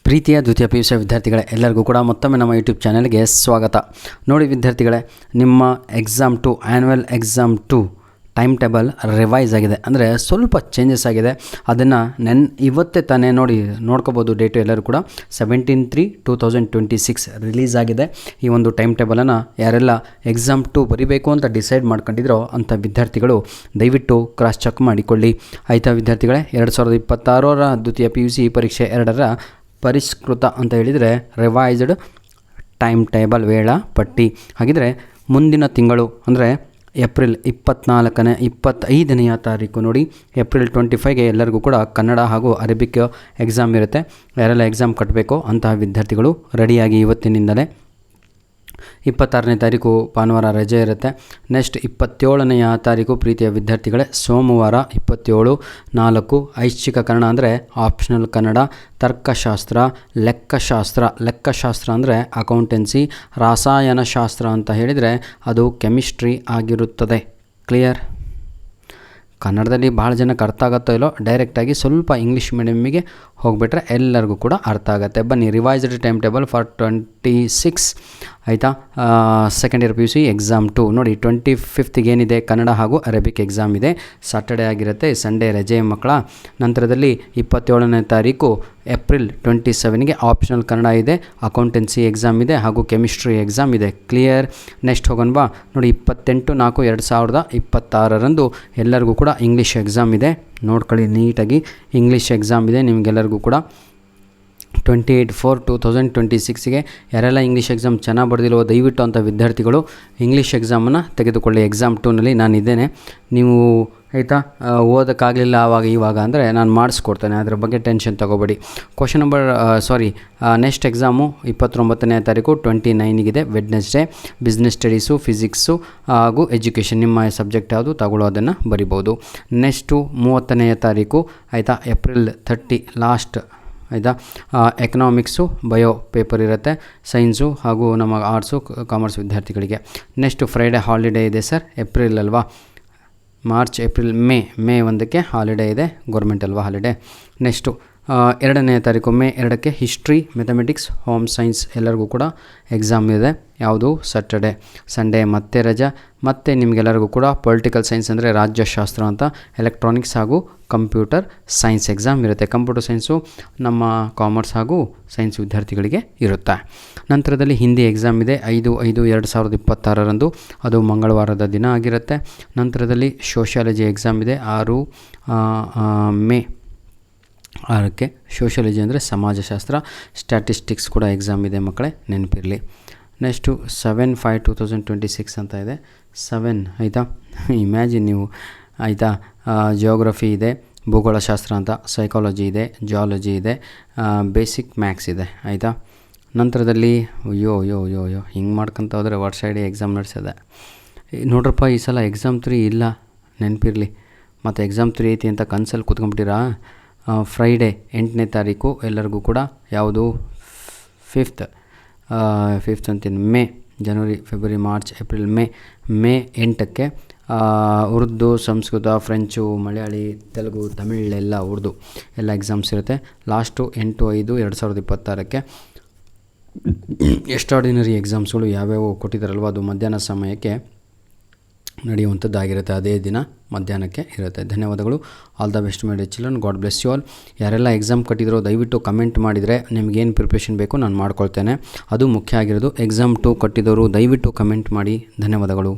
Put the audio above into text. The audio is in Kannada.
ಪ್ರೀತಿಯ ದ್ವಿತೀಯ PUC ವಿದ್ಯಾರ್ಥಿಗಳೇ, ಎಲ್ಲರಿಗೂ ಕೂಡ ಮತ್ತೊಮ್ಮೆ ನಮ್ಮ ಯೂಟ್ಯೂಬ್ ಚಾನೆಲ್ಗೆ ಸ್ವಾಗತ. ನೋಡಿ ವಿದ್ಯಾರ್ಥಿಗಳೇ, ನಿಮ್ಮ exam 2 annual exam 2 time table revise ಆಗಿದೆ. ಅಂದರೆ ಸ್ವಲ್ಪ ಚೇಂಜಸ್ ಆಗಿದೆ. ಅದನ್ನು ಇವತ್ತೇ ತಾನೇ ನೋಡ್ಕೋಬೋದು. ಡೇಟು ಎಲ್ಲರೂ ಕೂಡ 17/3/2026 ರಿಲೀಸ್ ಆಗಿದೆ. ಈ ಒಂದು ಟೈಮ್ ಟೇಬಲನ್ನು ಯಾರೆಲ್ಲ ಎಕ್ಸಾಮ್ 2 ಬರೀಬೇಕು ಅಂತ ಡಿಸೈಡ್ ಮಾಡ್ಕೊಂಡಿದ್ರೋ ಅಂಥ ವಿದ್ಯಾರ್ಥಿಗಳು ದಯವಿಟ್ಟು ಕ್ರಾಸ್ ಚೆಕ್ ಮಾಡಿಕೊಳ್ಳಿ. ಆಯಿತಾ ವಿದ್ಯಾರ್ಥಿಗಳೇ, 2026ರ ದ್ವಿತೀಯ PUC ಪರೀಕ್ಷೆ 2ರ ಪರಿಷ್ಕೃತ ಅಂತ ಹೇಳಿದರೆ ರಿವೈಸ್ಡ್ ಟೈಮ್ ಟೇಬಲ್ ವೇಳಾಪಟ್ಟಿ. ಹಾಗಿದ್ರೆ ಮುಂದಿನ ತಿಂಗಳು ಅಂದರೆ ಏಪ್ರಿಲ್ 25ನೇ ತಾರೀಕು ನೋಡಿ, ಏಪ್ರಿಲ್ 25ಗೆ ಎಲ್ಲರಿಗೂ ಕೂಡ ಕನ್ನಡ ಹಾಗೂ ಅರೇಬಿಕ್ ಎಕ್ಸಾಮ್ ಇರುತ್ತೆ. ಯಾರೆಲ್ಲ ಎಕ್ಸಾಮ್ ಕಟ್ಟಬೇಕೋ ಅಂತಹ ವಿದ್ಯಾರ್ಥಿಗಳು ರೆಡಿಯಾಗಿ ಇವತ್ತಿನಿಂದಲೇ. 26ನೇ ತಾರೀಕು ಭಾನುವಾರ ರಜೆ ಇರುತ್ತೆ. ನೆಕ್ಸ್ಟ್ 27ನೇ ತಾರೀಕು ಪ್ರೀತಿಯ ವಿದ್ಯಾರ್ಥಿಗಳೇ ಸೋಮವಾರ 27/4 ಐಚ್ಛಿಕ ಕನ್ನಡ ಅಂದರೆ ಆಪ್ಷನಲ್ ಕನ್ನಡ, ತರ್ಕಶಾಸ್ತ್ರ, ಲೆಕ್ಕಶಾಸ್ತ್ರ ಅಂದರೆ ಅಕೌಂಟೆನ್ಸಿ, ರಸಾಯನಶಾಸ್ತ್ರ ಅಂತ ಹೇಳಿದರೆ ಅದು ಕೆಮಿಸ್ಟ್ರಿ ಆಗಿರುತ್ತದೆ. ಕ್ಲಿಯರ್? ಕನ್ನಡದಲ್ಲಿ ಭಾಳ ಜನಕ್ಕೆ ಅರ್ಥ ಆಗುತ್ತೋ ಇಲ್ಲೋ, ಡೈರೆಕ್ಟಾಗಿ ಸ್ವಲ್ಪ ಇಂಗ್ಲೀಷ್ ಮೀಡಿಯಮ್ಮಿಗೆ ಹೋಗಿಬಿಟ್ರೆ ಎಲ್ಲರಿಗೂ ಕೂಡ ಅರ್ಥ ಆಗುತ್ತೆ. ಬನ್ನಿ, ರಿವೈಸ್ಡ್ ಟೈಮ್ ಟೇಬಲ್ ಫಾರ್ 26 ಆಯಿತಾ, ಸೆಕೆಂಡ್ ಇಯರ್ PUC ಎಕ್ಸಾಮ್ 2 ನೋಡಿ. 25ಗೆ ಏನಿದೆ ಕನ್ನಡ ಹಾಗೂ ಅರೇಬಿಕ್ ಎಕ್ಸಾಮ್ ಇದೆ. ಸಾಟರ್ಡೆ ಆಗಿರುತ್ತೆ, ಸಂಡೇ ರಜೆ ಮಕ್ಕಳ. ನಂತರದಲ್ಲಿ 27ನೇ ತಾರೀಕು ಏಪ್ರಿಲ್ 27ಗೆ ಆಪ್ಷನಲ್ ಕನ್ನಡ ಇದೆ, ಅಕೌಂಟೆನ್ಸಿ ಎಕ್ಸಾಮ್ ಇದೆ ಹಾಗೂ ಕೆಮಿಸ್ಟ್ರಿ ಎಕ್ಸಾಮ್ ಇದೆ. ಕ್ಲಿಯರ್? ನೆಕ್ಸ್ಟ್ ಹೋಗೋಣ ಬಾ ನೋಡಿ. 28/4/2026ರಂದು ಎಲ್ಲರಿಗೂ ಕೂಡ ಇಂಗ್ಲೀಷ್ ಎಕ್ಸಾಮ್ ಇದೆ. ನೋಡ್ಕೊಳ್ಳಿ ನೀಟಾಗಿ, ಇಂಗ್ಲೀಷ್ ಎಕ್ಸಾಮ್ ಇದೆ ನಿಮಗೆಲ್ಲರಿಗೂ ಕೂಡ. 28/4/2026ಗೆ ಯಾರೆಲ್ಲ ಇಂಗ್ಲೀಷ್ ಎಕ್ಸಾಮ್ ಚೆನ್ನಾಗಿ ಬರೆದಿಲ್ವೋ ದಯವಿಟ್ಟು ಅಂಥ ವಿದ್ಯಾರ್ಥಿಗಳು ಇಂಗ್ಲೀಷ್ ಎಕ್ಸಾಮನ್ನು ತೆಗೆದುಕೊಳ್ಳಿ. ಎಕ್ಸಾಮ್ 2ನಲ್ಲಿ ನಾನು ಇದ್ದೇನೆ. ನೀವು ಆಯಿತಾ, ಓದೋಕ್ಕಾಗಲಿಲ್ಲ ಇವಾಗ ಅಂದರೆ ನಾನು ಮಾಡಿಸ್ಕೊಡ್ತೇನೆ, ಅದರ ಬಗ್ಗೆ ಟೆನ್ಷನ್ ತೊಗೋಬೇಡಿ. ಕ್ವಶನ್ ನಂಬರ್ ನೆಕ್ಸ್ಟ್ ಎಕ್ಸಾಮು 29ನೇ ತಾರೀಕು 29ಗಿದೆ ವೆಡ್ನೆಸ್ಡೇ. ಬಿಸ್ನೆಸ್ ಸ್ಟಡೀಸು, ಫಿಸಿಕ್ಸು ಹಾಗೂ ಎಜುಕೇಷನ್ ನಿಮ್ಮ ಸಬ್ಜೆಕ್ಟ್ ಯಾವುದು ತಗೊಳ್ಳೋದನ್ನು ಬರಿಬೋದು. ನೆಕ್ಸ್ಟು 30ನೇ ತಾರೀಕು ಆಯಿತಾ, ಏಪ್ರಿಲ್ 30 ಲಾಸ್ಟ್ ಆಯಿತಾ. ಎಕನಾಮಿಕ್ಸು, ಬಯೋ ಪೇಪರ್ ಇರುತ್ತೆ, ಸೈನ್ಸು ಹಾಗೂ ನಮ್ಮ ಆರ್ಟ್ಸು ಕಾಮರ್ಸ್ ವಿದ್ಯಾರ್ಥಿಗಳಿಗೆ. ನೆಕ್ಸ್ಟು ಫ್ರೈಡೇ ಹಾಲಿಡೇ ಇದೆ ಸರ್, ಏಪ್ರಿಲ್ ಅಲ್ವಾ, ಮಾರ್ಚ್, ಏಪ್ರಿಲ್, ಮೇ 1ಕ್ಕೆ ಹಾಲಿಡೇ ಇದೆ, ಗೌರ್ಮೆಂಟ್ ಅಲ್ವಾ ಹಾಲಿಡೇ. ನೆಕ್ಸ್ಟು 2ನೇ ತಾರೀಕು ಮೇ 2ಕ್ಕೆ ಹಿಸ್ಟ್ರಿ, ಮೆಥಮೆಟಿಕ್ಸ್, ಹೋಮ್ ಸೈನ್ಸ್ ಎಲ್ಲರಿಗೂ ಕೂಡ ಎಕ್ಸಾಮ್ ಇದೆ. ಯಾವುದು? ಸ್ಯಾಟರ್ಡೆ. ಸಂಡೇ ಮತ್ತೆ ರಜಾ. ಮತ್ತು ನಿಮಗೆಲ್ಲರಿಗೂ ಕೂಡ ಪೊಲಿಟಿಕಲ್ ಸೈನ್ಸ್ ಅಂದರೆ ರಾಜ್ಯಶಾಸ್ತ್ರ ಅಂತ, ಎಲೆಕ್ಟ್ರಾನಿಕ್ಸ್ ಹಾಗೂ ಕಂಪ್ಯೂಟರ್ ಸೈನ್ಸ್ ಎಕ್ಸಾಮ್ ಇರುತ್ತೆ. ಕಂಪ್ಯೂಟರ್ ಸೈನ್ಸು ನಮ್ಮ ಕಾಮರ್ಸ್ ಹಾಗೂ ಸೈನ್ಸ್ ವಿದ್ಯಾರ್ಥಿಗಳಿಗೆ ಇರುತ್ತೆ. ನಂತರದಲ್ಲಿ ಹಿಂದಿ ಎಕ್ಸಾಮ್ ಇದೆ 5/5/2026ರಂದು, ಅದು ಮಂಗಳವಾರದ ದಿನ ಆಗಿರುತ್ತೆ. ನಂತರದಲ್ಲಿ ಸೋಷಿಯಾಲಜಿ ಎಕ್ಸಾಮ್ ಇದೆ 6 ಮೇ 6ಕ್ಕೆ. ಸೋಷಿಯಾಲಜಿ ಅಂದರೆ ಸಮಾಜಶಾಸ್ತ್ರ. ಸ್ಟ್ಯಾಟಿಸ್ಟಿಕ್ಸ್ ಕೂಡ ಎಕ್ಸಾಮ್ ಇದೆ ಮಕ್ಕಳೇ, ನೆನಪಿರಲಿ. ನೆಕ್ಸ್ಟು 7/5/2026 ಅಂತ ಇದೆ, 7 ಆಯಿತಾ. ಇಮ್ಯಾಜಿನ್ ನೀವು ಆಯಿತಾ. ಜಿಯೋಗ್ರಫಿ ಇದೆ, ಭೂಗೋಳಶಾಸ್ತ್ರ ಅಂತ, ಸೈಕಾಲಜಿ ಇದೆ, ಜಿಯಾಲಜಿ ಇದೆ, ಬೇಸಿಕ್ ಮ್ಯಾಥ್ಸ್ ಇದೆ ಆಯಿತಾ. ನಂತರದಲ್ಲಿ ಅಯ್ಯೋ ಹಿಂಗೆ ಮಾಡ್ಕೊತ ಹೋದರೆ ವರ್ಷ ಇಡೀ ಎಕ್ಸಾಮ್ ನಡೆಸೋದೆ. ನೋಡ್ರಪ್ಪ, ಈ ಸಲ ಎಕ್ಸಾಮ್ 3 ಇಲ್ಲ, ನೆನಪಿರಲಿ. ಮತ್ತು ಎಕ್ಸಾಮ್ 3 ಐತಿ ಅಂತ ಕನ್ಸಲ್ಲಿ ಕೂತ್ಕೊಂಬಿಟ್ಟಿರಾ. ಫ್ರೈಡೇ 8ನೇ ತಾರೀಕು ಎಲ್ಲರಿಗೂ ಕೂಡ ಯಾವುದು? 5th ಅಂತೀನಿ, May, January, February, March, April, May 8ಕ್ಕೆ ಉರ್ದು, ಸಂಸ್ಕೃತ, ಫ್ರೆಂಚು, ಮಲಯಾಳಿ, ತೆಲುಗು, ತಮಿಳ್ ಎಲ್ಲ ಉರ್ದು ಎಲ್ಲ ಎಕ್ಸಾಮ್ಸ್ ಇರುತ್ತೆ. ಲಾಸ್ಟು 8/5/2026ಕ್ಕೆ ಎಕ್ಸ್ಟ್ರಾರ್ಡಿನರಿ ಎಕ್ಸಾಮ್ಸ್ಗಳು ಯಾವ್ಯಾವ ಕೊಟ್ಟಿದ್ದಾರಲ್ವ ಅದು ಮಧ್ಯಾಹ್ನ ಸಮಯಕ್ಕೆ ನಡೆಯುವಂಥದ್ದಾಗಿರುತ್ತೆ. ಅದೇ ದಿನ ಮಧ್ಯಾಹ್ನಕ್ಕೆ ಇರುತ್ತೆ. ಧನ್ಯವಾದಗಳು. All the best my dear children, God bless you all. ಯಾರೆಲ್ಲ ಎಕ್ಸಾಮ್ ಕಟ್ಟಿದ್ರೋ ದಯವಿಟ್ಟು ಕಮೆಂಟ್ ಮಾಡಿದರೆ ನಿಮಗೇನು ಪ್ರಿಪ್ರೇಷನ್ ಬೇಕು ನಾನು ಮಾಡ್ಕೊಳ್ತೇನೆ. ಅದು ಮುಖ್ಯ ಆಗಿರೋದು. ಎಕ್ಸಾಮ್ 2 ಕಟ್ಟಿದವರು ದಯವಿಟ್ಟು ಕಮೆಂಟ್ ಮಾಡಿ. ಧನ್ಯವಾದಗಳು.